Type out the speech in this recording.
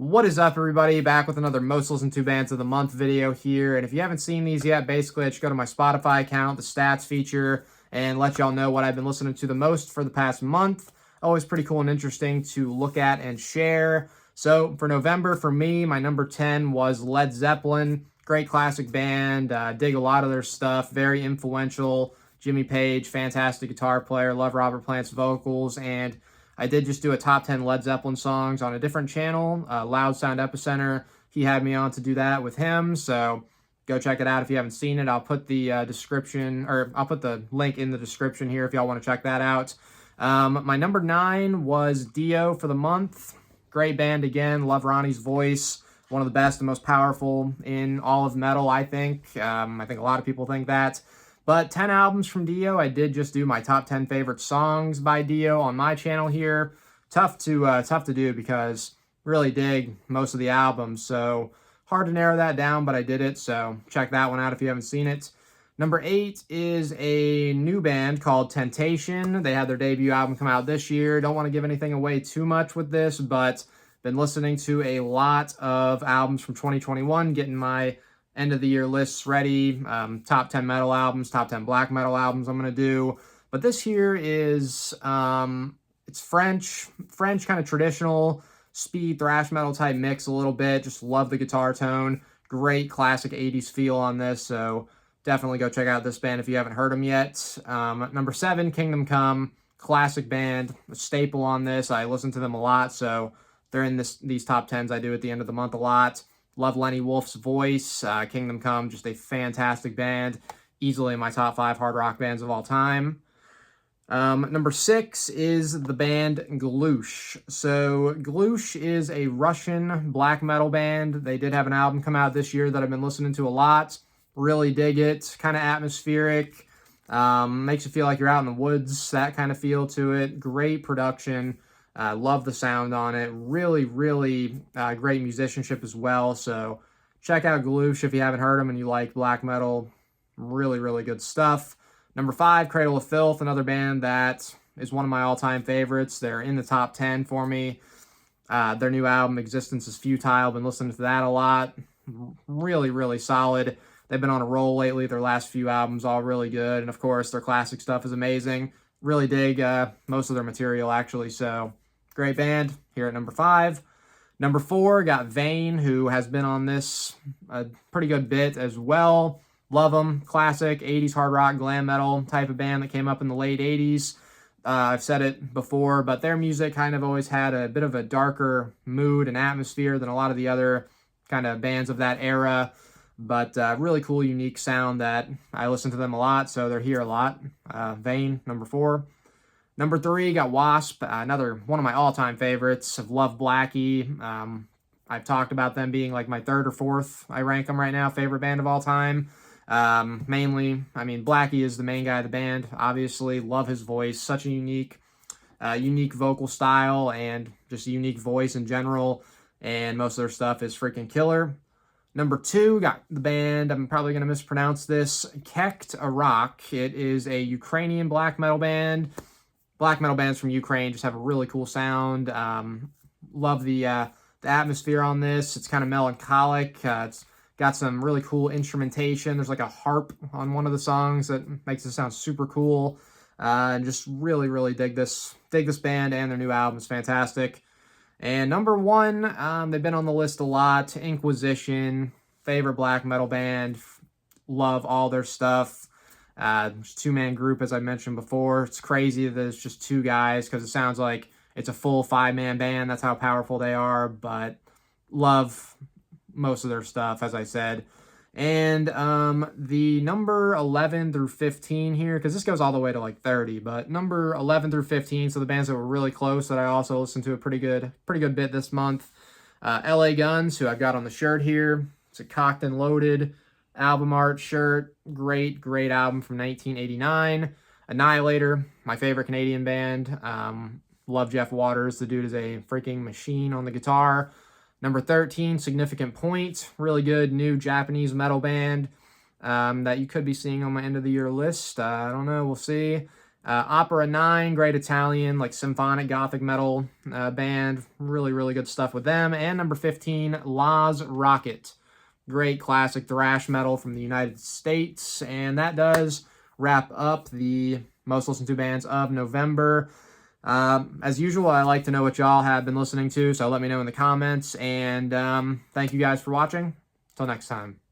What is up, everybody? Back with another most listened to bands of the month video here. And if you haven't seen these yet, basically I just go to my Spotify account, the stats feature, and let y'all know what I've been listening to the most for the past month. Always pretty cool and interesting to look at and share. So for November, for me, my number 10 was Led Zeppelin. Great classic band. Dig a lot of their stuff. Very influential. Jimmy Page, fantastic guitar player. Love Robert Plant's vocals. And I did just do a top 10 Led Zeppelin songs on a different channel, Loud Sound Epicenter. He had me on to do that with him, so go check it out if you haven't seen it. I'll put the description, or I'll put the link in the description here if y'all want to check that out. My number 9 was Dio for the month. Great band again. Love Ronnie's voice. One of the best and most powerful in all of metal, I think. I think a lot of people think that. But 10 albums from Dio. I did just do my top 10 favorite songs by Dio on my channel here. Tough to do because really dig most of the albums. So hard to narrow that down, but I did it. So check that one out if you haven't seen it. Number 8 is a new band called Temptation. They had their debut album come out this year. Don't want to give anything away too much with this, but been listening to a lot of albums from 2021, getting my end of the year lists ready, top 10 metal albums, top 10 black metal albums I'm going to do. But this here is, it's French kind of traditional speed thrash metal type mix a little bit. Just love the guitar tone. Great classic 80s feel on this. So definitely go check out this band if you haven't heard them yet. Number 7, Kingdom Come. Classic band, a staple on this. I listen to them a lot. So they're in these top 10s I do at the end of the month a lot. Love Lenny Wolf's voice. Kingdom Come, just a fantastic band. Easily in my top 5 hard rock bands of all time. Number 6 is the band Gloosh. So Gloosh is a Russian black metal band. They did have an album come out this year that I've been listening to a lot. Really dig it. Kind of atmospheric. Makes you feel like you're out in the woods. That kind of feel to it. Great production. Love the sound on it. Really great musicianship as well. So check out Gloosh if you haven't heard them and you like black metal. Really good stuff. Number 5, Cradle of Filth, another band that is one of my all-time favorites. They're in the top 10 for me. Their new album, Existence is Futile, been listening to that a lot. Really solid. They've been on a roll lately. Their last few albums all really good. And of course, their classic stuff is amazing. Really dig most of their material, actually. So great band here at number 5. Number 4, got Vayne, who has been on this a pretty good bit as well. Love them. Classic 80s hard rock, glam metal type of band that came up in the late 80s. I've said it before, but their music kind of always had a bit of a darker mood and atmosphere than a lot of the other kind of bands of that era. But really cool, unique sound that I listen to them a lot, so they're here a lot. Vayne, number 4. Number 3, got Wasp, another one of my all-time favorites. I've loved Blackie. I've talked about them being like my 3rd or 4th, I rank them right now, favorite band of all time. Mainly, I mean, Blackie is the main guy of the band, obviously. Love his voice. Such a unique vocal style and just a unique voice in general. And most of their stuff is freaking killer. Number 2, got the band, I'm probably going to mispronounce this, Kekt Arak. It is a Ukrainian black metal band. Black metal bands from Ukraine just have a really cool sound. Love the atmosphere on this. It's kind of melancholic. It's got some really cool instrumentation. There's like a harp on one of the songs that makes it sound super cool. And just really dig this band, and their new album is fantastic. And number 1, they've been on the list a lot. Inquisition, favorite black metal band. Love all their stuff. 2-man group, as I mentioned before. It's crazy that it's just 2 guys because it sounds like it's a full 5-man band. That's how powerful they are, but love most of their stuff, as I said. And the number 11 through 15 here, because this goes all the way to like 30, but number 11 through 15, so the bands that were really close that I also listened to a pretty good bit this month. LA Guns, who I've got on the shirt here. It's a Cocked and Loaded album art shirt. Great album from 1989. Annihilator, my favorite Canadian band. Love Jeff Waters. The dude is a freaking machine on the guitar. Number 13, Significant Point. Really good new Japanese metal band that you could be seeing on my end of the year list. I don't know. We'll see. Opera 9, great Italian, like symphonic gothic metal band. Really, really good stuff with them. And number 15, Laz Rocket. Great classic thrash metal from the United States. And that does wrap up the most listened to bands of November. As usual, I like to know what y'all have been listening to, so let me know in the comments. And thank you guys for watching. Till next time.